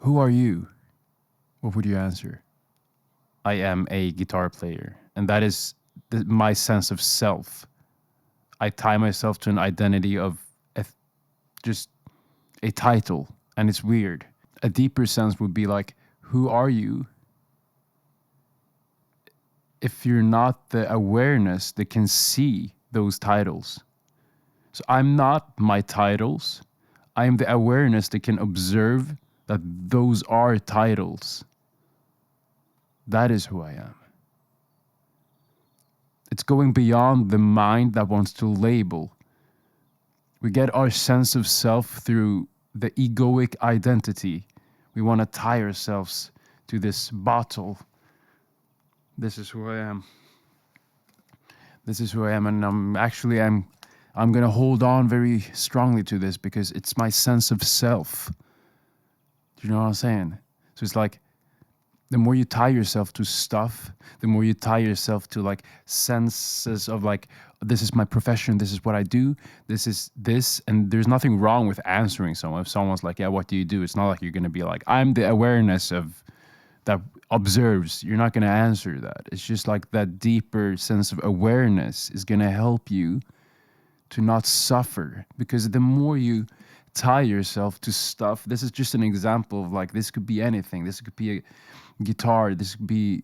Who are you? What would you answer? I am a guitar player. And that is my sense of self. I tie myself to an identity of just a title, and it's weird. A deeper sense would be like, who are you if you're not the awareness that can see those titles? So I'm not my titles. I am the awareness that can observe that those are titles. That is who I am. It's going beyond the mind that wants to label. We get our sense of self through the egoic identity. We want to tie ourselves to this bottle. This is who I am. This is who I am, and I'm going to hold on very strongly to this because it's my sense of self. Do you know what I'm saying? So it's like, the more you tie yourself to stuff, the more you tie yourself to like senses of like, this is my profession, this is what I do, this is this, and there's nothing wrong with answering someone. If someone's like, yeah, what do you do? It's not like you're going to be like, I'm the awareness of that observes. You're not going to answer that. It's just like that deeper sense of awareness is going to help you to not suffer, because the more you tie yourself to stuff, this is just an example of like, this could be anything. This could be a guitar, this could be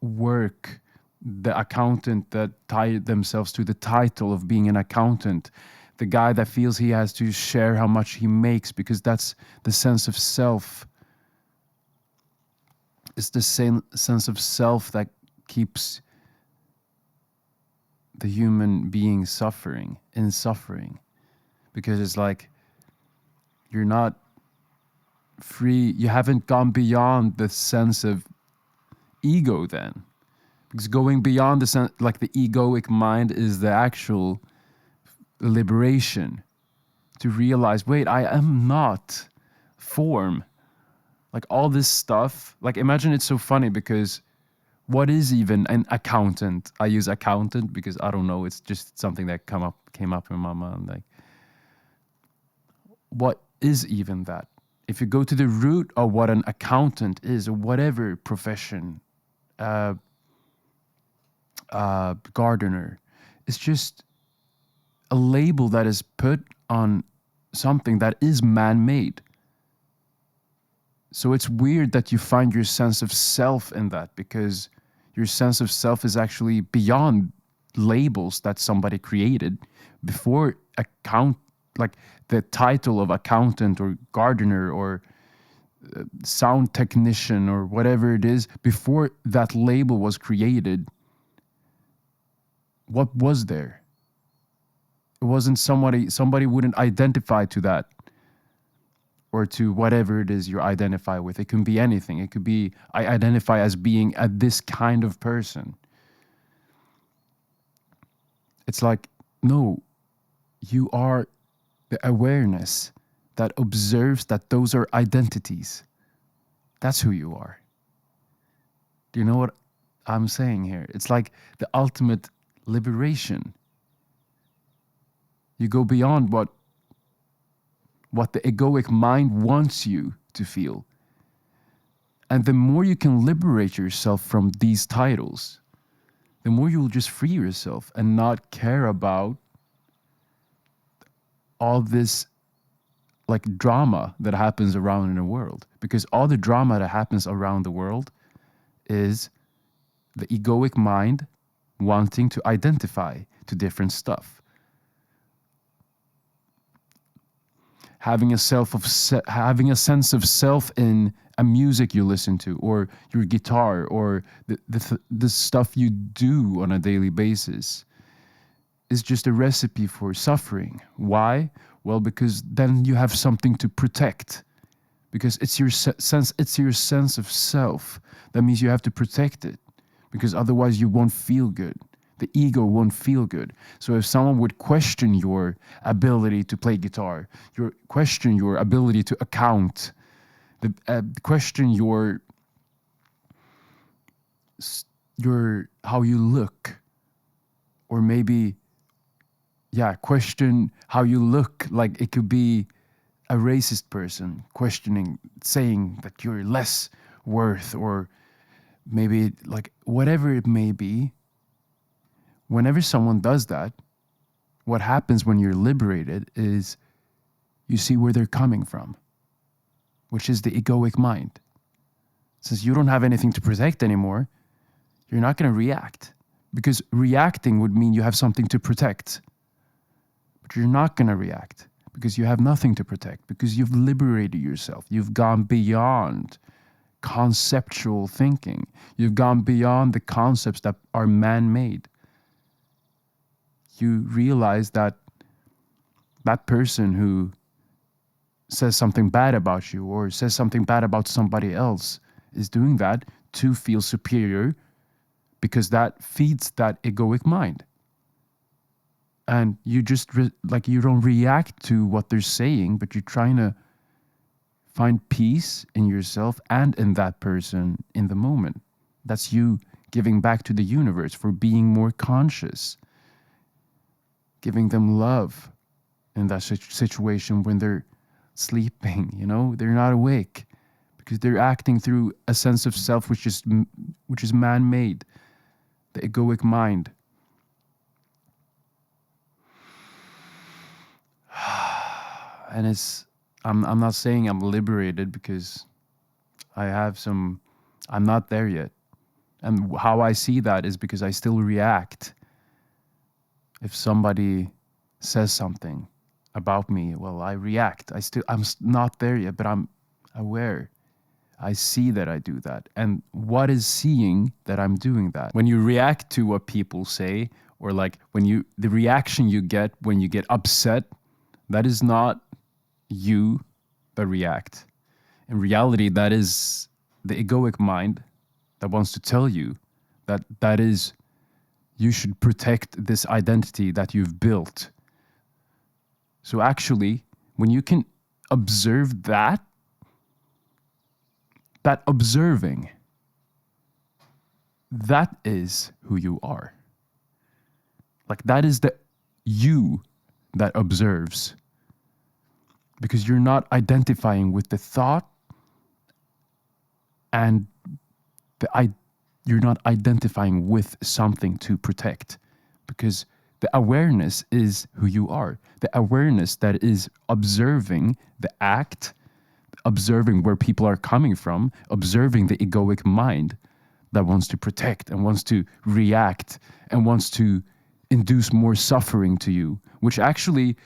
work, the accountant that tied themselves to the title of being an accountant, the guy that feels he has to share how much he makes because that's the sense of self. It's the same sense of self that keeps the human being suffering, because it's like, you're not free. You haven't gone beyond the sense of ego then, because going beyond the sense, like the egoic mind is the actual liberation to realize, wait, I am not form. Like all this stuff, like imagine, it's so funny because what is even an accountant? I use accountant because I don't know, it's just something that came up in my mind. Like, what is even that? If you go to the root of what an accountant is, or whatever profession, gardener, it's just a label that is put on something that is man-made. So it's weird that you find your sense of self in that, because your sense of self is actually beyond labels that somebody created before like the title of accountant or gardener or sound technician or whatever it is. Before that label was created, what was there? It wasn't somebody wouldn't identify to that, or to whatever it is you identify with. It can be anything. It could be, I identify as being this kind of person. It's like, no, you are the awareness that observes that those are identities. That's who you are. Do you know what I'm saying here? It's like the ultimate liberation. You go beyond what the egoic mind wants you to feel. And the more you can liberate yourself from these titles, the more you will just free yourself and not care about all this like drama that happens around in the world. Because all the drama that happens around the world is the egoic mind wanting to identify to different stuff. Having a sense of self in a music you listen to, or your guitar, or the stuff you do on a daily basis, is just a recipe for suffering. Why? Well, because then you have something to protect. Because it's your sense of self. That means you have to protect it, because otherwise you won't feel good. The ego won't feel good. So if someone would question your ability to play guitar, question your ability to account, question your how you look, or maybe, question how you look. Like it could be a racist person questioning, saying that you're less worth, or maybe like whatever it may be, whenever someone does that, what happens when you're liberated is you see where they're coming from, which is the egoic mind. Since you don't have anything to protect anymore, you're not going to react, because reacting would mean you have something to protect. But you're not going to react because you have nothing to protect, because you've liberated yourself. You've gone beyond conceptual thinking. You've gone beyond the concepts that are man-made. You realize that that person who says something bad about you or says something bad about somebody else is doing that to feel superior, because that feeds that egoic mind. And you just you don't react to what they're saying, but you're trying to find peace in yourself and in that person in the moment. That's you giving back to the universe for being more conscious, giving them love in that situation when they're sleeping, they're not awake, because they're acting through a sense of self which is man-made, the egoic mind. And I'm not saying I'm liberated, because I'm not there yet. And how I see that is because I still react. If somebody says something about me, well, I react. I'm not there yet, but I'm aware. I see that I do that. And what is seeing that I'm doing that? When you react to what people say, or the reaction you get when you get upset, that is not you that react. In reality, that is the egoic mind that wants to tell you that is, you should protect this identity that you've built. So actually, when you can observe that observing, that is who you are. That is the you that observes. Because you're not identifying with the thought, and you're not identifying with something to protect, because the awareness is who you are. The awareness that is observing the act, observing where people are coming from, observing the egoic mind that wants to protect and wants to react and wants to induce more suffering to you, which actually,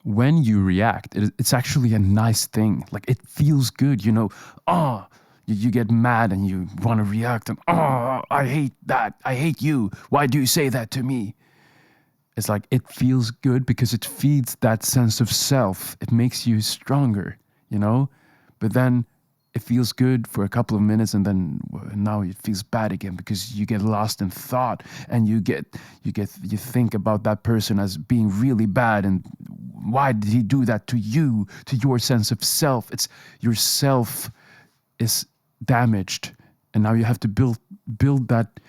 when you react, it's actually a nice thing. It feels good, you get mad and you want to react, and I hate that. I hate you. Why do you say that to me? It's it feels good because it feeds that sense of self. It makes you stronger, But then it feels good for a couple of minutes, and then now it feels bad again, because you get lost in thought, and you think about that person as being really bad, and why did he do that to you, to your sense of self? It's your self is damaged, and now you have to build that.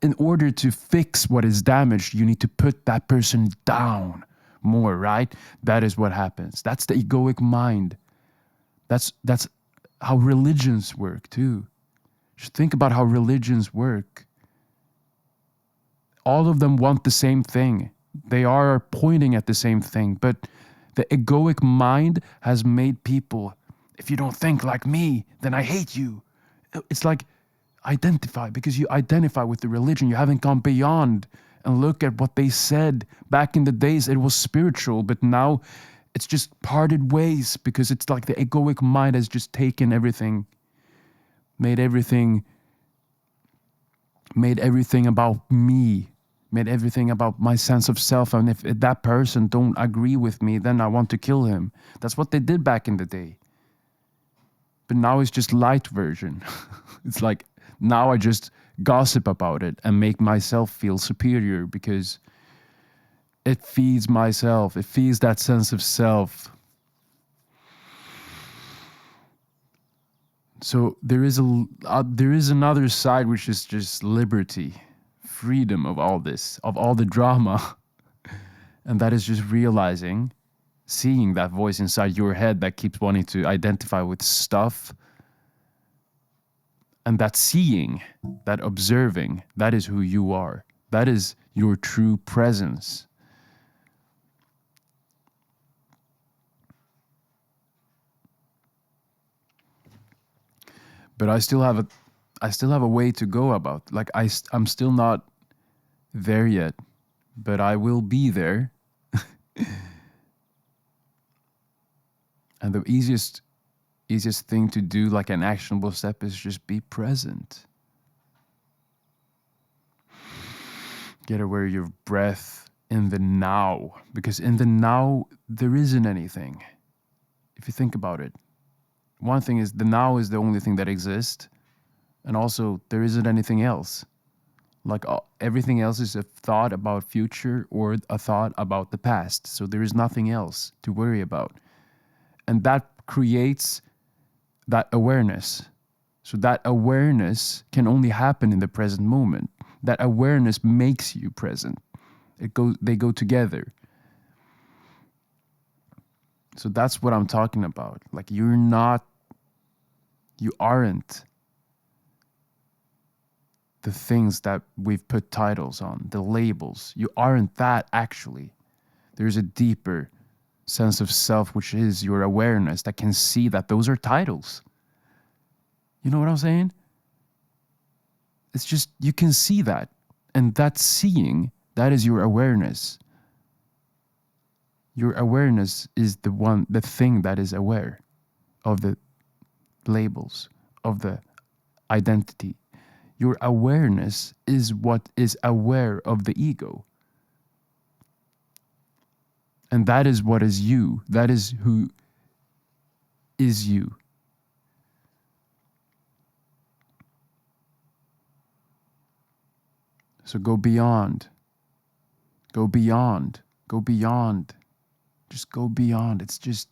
In order to fix what is damaged, you need to put that person down more, right? That is what happens. That's the egoic mind. That's how religions work too. Just think about how religions work. All of them want the same thing. They are pointing at the same thing, but the egoic mind has made people, if you don't think like me, then I hate you. It's identify, because you identify with the religion. You haven't gone beyond and look at what they said. Back in the days, it was spiritual, but now it's just parted ways, because it's the egoic mind has just taken everything, made everything about me, made everything about my sense of self. And if that person don't agree with me, then I want to kill him. That's what they did back in the day. But now it's just light version. It's now I just gossip about it and make myself feel superior, because it feeds myself. It feeds that sense of self. So there is another side, which is just liberty, freedom of all this, of all the drama. And that is just realizing seeing that voice inside your head that keeps wanting to identify with stuff. And that seeing, that observing, that is who you are. That is your true presence. But I still have a way to go about. Like I'm still not there yet, but I will be there. And the easiest thing to do, like an actionable step, is just be present. Get aware of your breath in the now, because in the now there isn't anything. If you think about it, one thing is the now is the only thing that exists, and also there isn't anything else. Like everything else is a thought about future or a thought about the past. So there is nothing else to worry about. And that creates that awareness. So that awareness can only happen in the present moment. That awareness makes you present. They go together. So that's what I'm talking about. Like you aren't the things that we've put titles on, the labels. You aren't that actually. There's a deeper sense of self, which is your awareness, that can see that those are titles. You know what I'm saying? It's just, you can see that. And that seeing, that is your awareness. Your awareness is the thing that is aware of the labels, of the identity. Your awareness is what is aware of the ego. And that is what is you. That is who is you. So go beyond. Go beyond. Go beyond. Just go beyond. It's just,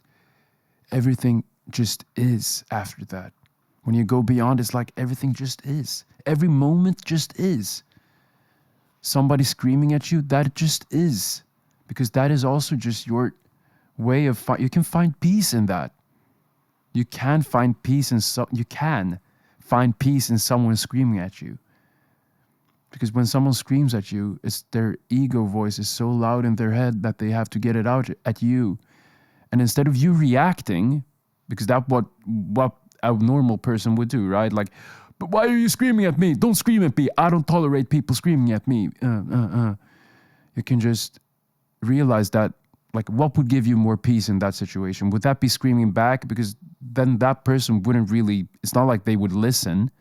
everything just is after that. When you go beyond, it's like everything just is. Every moment just is. Somebody screaming at you, that just is. Because that is also just your way of, you can find peace in that. You can find peace in someone screaming at you. Because when someone screams at you, it's their ego voice is so loud in their head that they have to get it out at you. And instead of you reacting, because that's what a normal person would do, right? Like, but why are you screaming at me? Don't scream at me. I don't tolerate people screaming at me. You can just realize that, like, what would give you more peace in that situation? Would that be screaming back? Because then that person wouldn't really, it's not like they would listen.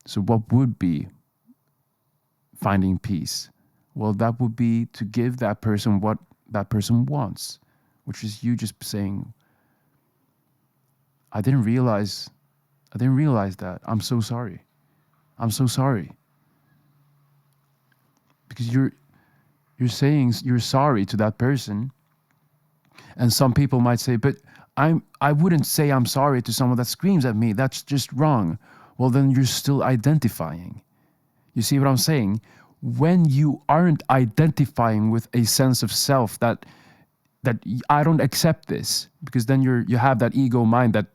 So what would be finding peace? Well, that would be to give that person what that person wants, which is you just saying, I didn't realize that. I'm so sorry. I'm so sorry. Because you're saying you're sorry to that person. And some people might say, but I wouldn't say I'm sorry to someone that screams at me. That's just wrong. Well, then you're still identifying. You see what I'm saying? When you aren't identifying with a sense of self that I don't accept this, because then you have that ego mind that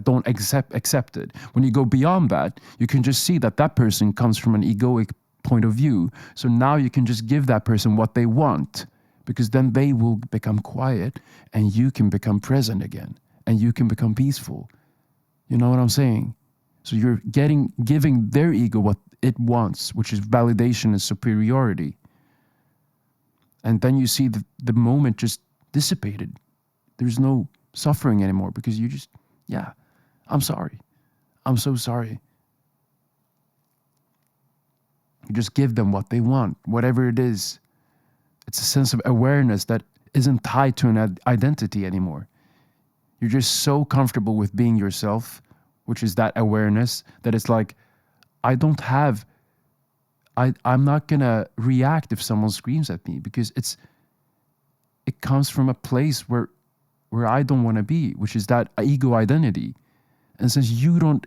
don't accept it. When you go beyond that, you can just see that person comes from an egoic point of view. So now you can just give that person what they want, because then they will become quiet and you can become present again and you can become peaceful. You know what I'm saying? So you're giving their ego what it wants, which is validation and superiority. And then you see the moment just dissipated. There's no suffering anymore, because you just, yeah, I'm sorry. I'm so sorry. You just give them what they want, whatever it is. It's a sense of awareness that isn't tied to an identity anymore. You're just so comfortable with being yourself, which is that awareness, that it's like, I'm not gonna react if someone screams at me, because it comes from a place where I don't want to be, which is that ego identity. And since you don't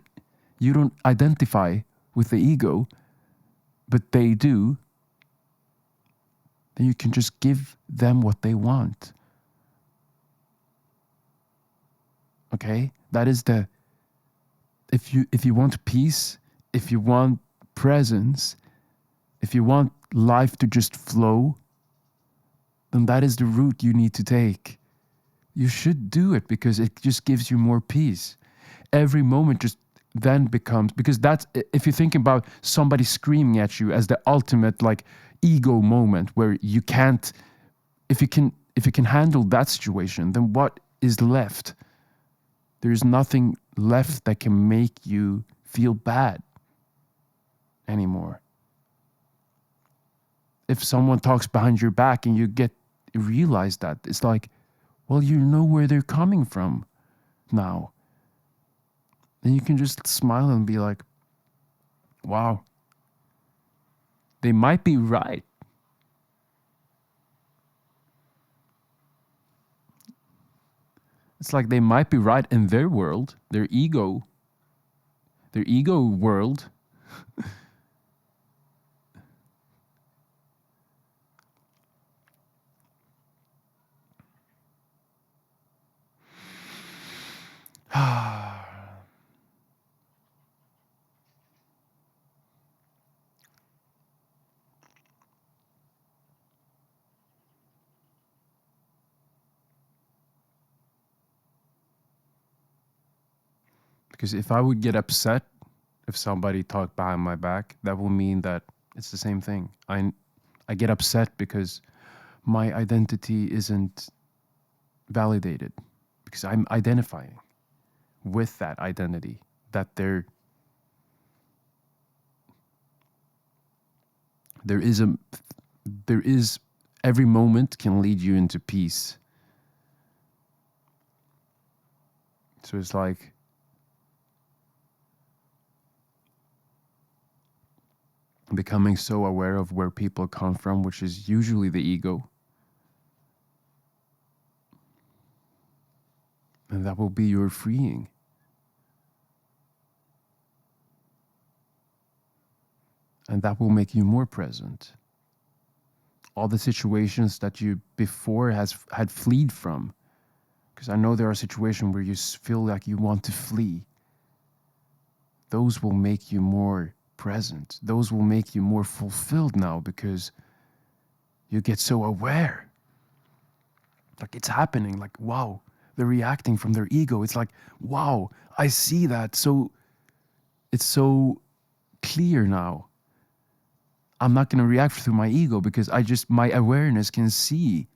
identify with the ego, but they do, then you can just give them what they want. Okay? That is the, if you want peace, if you want presence, if you want life to just flow, then that is the route you need to take. You should do it because it just gives you more peace. Every moment just then becomes, because that's, if you think about somebody screaming at you as the ultimate like ego moment where you can't, if you can handle that situation, then what is left? There's nothing left that can make you feel bad anymore. If someone talks behind your back and you realize that, it's like, well, you know where they're coming from now. Then you can just smile and be like, wow, they might be right. It's like they might be right in their world, their ego world. Because if I would get upset if somebody talked behind my back, that will mean that it's the same thing. I get upset because my identity isn't validated, because I'm identifying with that identity, that there is a there is every moment can lead you into peace. So it's like becoming so aware of where people come from, which is usually the ego. And that will be your freeing. And that will make you more present. All the situations that you before had fled from, because I know there are situations where you feel like you want to flee, those will make you more present. Those will make you more fulfilled now, because you get so aware. Like it's happening, like, wow, they're reacting from their ego. It's like, wow, I see that. So it's so clear now. I'm not going to react through my ego, because my awareness can see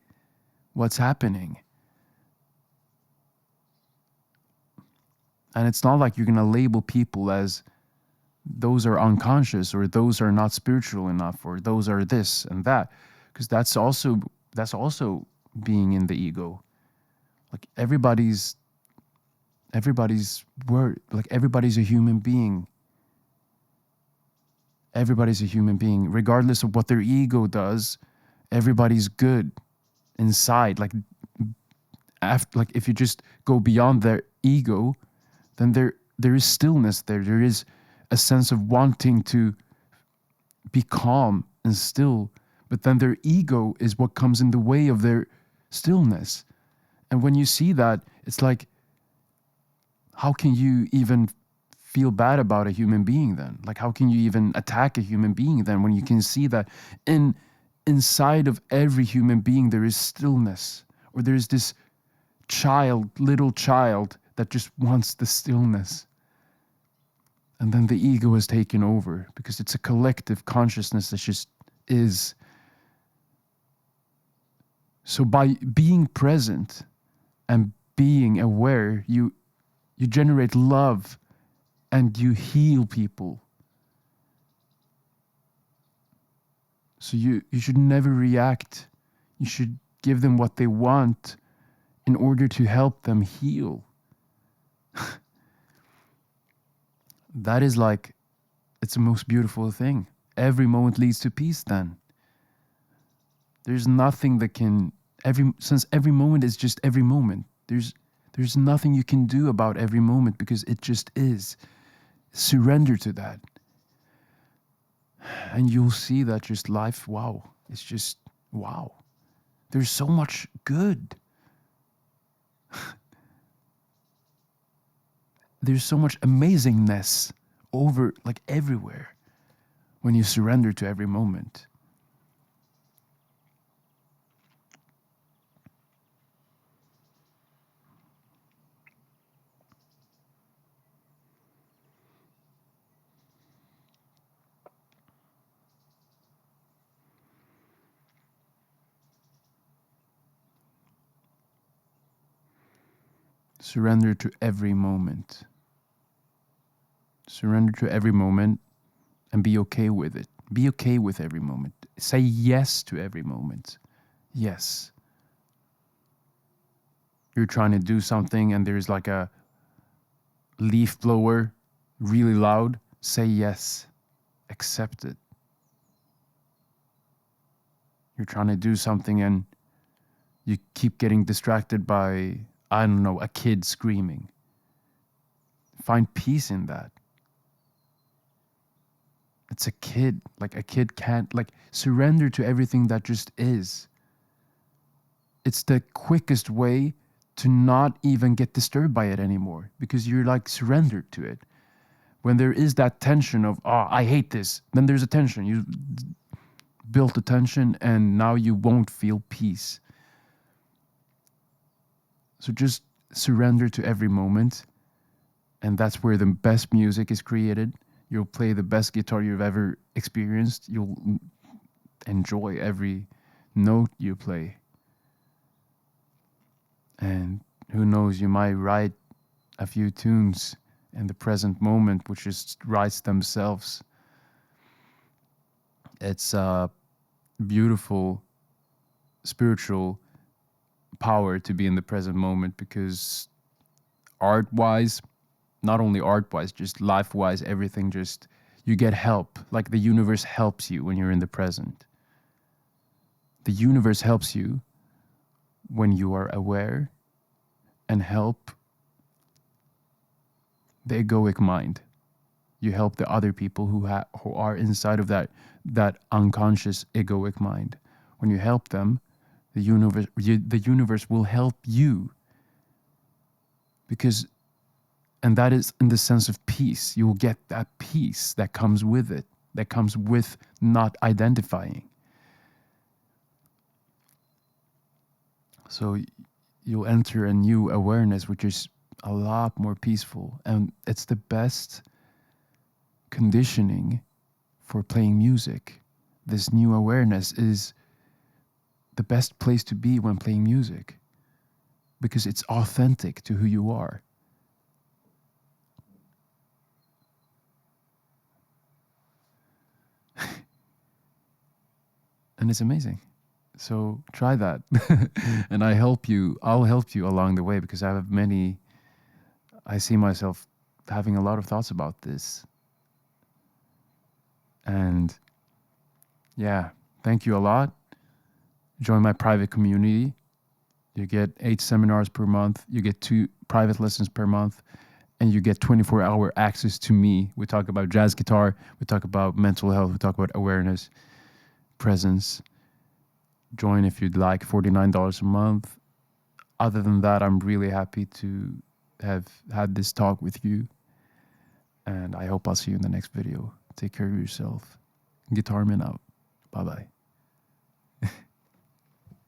what's happening. And it's not like you're going to label people as those are unconscious, or those are not spiritual enough, or those are this and that, because that's also being in the ego. Like everybody's word, like everybody's a human being. Everybody's a human being, regardless of what their ego does. Everybody's good inside. Like if you just go beyond their ego, then there is stillness there. There is a sense of wanting to be calm and still, but then their ego is what comes in the way of their stillness. And when you see that, it's like, how can you even feel bad about a human being then? Like, how can you even attack a human being then, when you can see that inside of every human being there is stillness, or there is this little child that just wants the stillness. And then the ego has taken over, because it's a collective consciousness that just is. So by being present and being aware, you generate love and you heal people. So you should never react. You should give them what they want in order to help them heal. That is like, it's the most beautiful thing. Every moment leads to peace then. There's nothing that can, since every moment is just every moment, there's nothing you can do about every moment, because it just is. Surrender to that. And you'll see that just life, wow, it's just, wow. There's so much good. there's so much amazingness over, like, everywhere when you surrender to every moment. Surrender to every moment. Surrender to every moment and be okay with it. Be okay with every moment. Say yes to every moment. Yes. You're trying to do something and there's like a leaf blower really loud. Say yes. Accept it. You're trying to do something and you keep getting distracted by, I don't know, a kid screaming. Find peace in that. It's a kid. Like, a kid can't, like, surrender to everything that just is. It's the quickest way to not even get disturbed by it anymore, because you're like surrendered to it. When there is that tension of, oh, I hate this, then there's a tension. You built a tension and now you won't feel peace. So just surrender to every moment. And that's where the best music is created. You'll play the best guitar you've ever experienced. You'll enjoy every note you play. And who knows, you might write a few tunes in the present moment, which just writes themselves. It's a beautiful spiritual power to be in the present moment, because art-wise, not only art-wise, just life-wise, everything just, you get help. Like, the universe helps you when you're in the present. The universe helps you when you are aware and help the egoic mind. You help the other people who are inside of that unconscious egoic mind. When you help them, the universe will help you. Because, and that is in the sense of peace. You will get that peace that comes with it, that comes with not identifying. So you'll enter a new awareness, which is a lot more peaceful. And it's the best conditioning for playing music. This new awareness is the best place to be when playing music, because it's authentic to who you are. And it's amazing. So try that. And I'll help you along the way, because I see myself having a lot of thoughts about this. And yeah, thank you a lot. Join my private community. You get 8 seminars per month. You get 2 private lessons per month. And you get 24-hour access to me. We talk about jazz guitar. We talk about mental health. We talk about awareness, presence. Join if you'd like, $49 a month. Other than that, I'm really happy to have had this talk with you. And I hope I'll see you in the next video. Take care of yourself. GuitArmin out. Bye-bye.